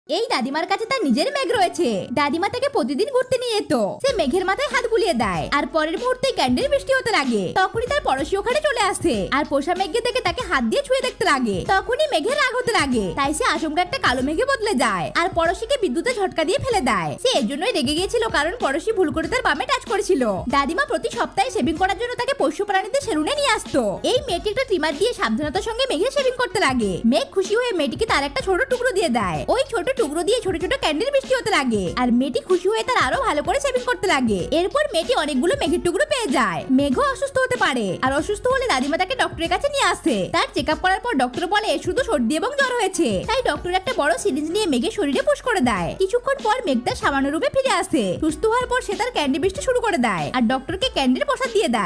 এই দাদিমার কাছে তার নিজের মেঘ রয়েছে। দাদিমা তাকে প্রতিদিন ঘুরতে নিয়ে যেত। সে মেঘের মাথায় হাত বুলিয়ে দেয় আর পরের মুহূর্তে ক্যান্ডির বৃষ্টি হতে লাগে। তখনই তার পড়োশী ওখানে চলে আসে আর পোষা মেঘকে দেখে তাকে হাত দিয়ে ছুঁয়ে দেখতে লাগে। তখনই মেঘের রাগ হতে লাগে, তাই সে আচমকা একটা কালো মেঘে বদলে যায় আর পড়োশীকে বিদ্যুতে ঝটকা দিয়ে ফেলে দেয়। সে এর জন্যই রেগে গিয়েছিল কারণ পড়োশী ভুল করে তার বামে টাচ করেছিল। দাদিমা প্রতি সপ্তাহে শেভিং করার জন্য তাকে পোষ্য প্রাণীদের সেলুনে নিয়ে আসতো। এই মেয়েটি একটা ট্রিমার দিয়ে সাবধানতার সঙ্গে মেঘের শেভিং করতে লাগে। মেঘ খুশি হয়ে মেয়েটিকে তার একটা ছোট টুকরো দিয়ে দেয়। ওই ছোট টুকরো দিয়ে ছোট ছোট ক্যান্ডির বৃষ্টি হতে লাগে আর মেয়েটি খুশি হয়ে তার আরো ভালো করে শেভিং করতে লাগে। এরপর মেয়েটি অনেকগুলো মেঘের টুকরো পেয়ে যায়। মেঘও অসুস্থ হতে পারে আর অসুস্থ হলে দাদিমা তাকে ডক্টরের কাছে নিয়ে আসে। তার চেকআপ করার পর ডক্টর বলে শুধু সর্দি এবং জ্বর হয়েছে। তাই ডক্টর একটা বড় সিরিঞ্জ নিয়ে মেঘের শরীরে পুশ করে দেয়। কিছুক্ষণ পর মেঘ তার সামান্য রূপে ফিরে আসে। সুস্থ হওয়ার পর সে তার ক্যান্ডি বৃষ্টি শুরু করে দেয় আর ডক্টরকে ক্যান্ডির প্রসাদ দিয়ে দেয়।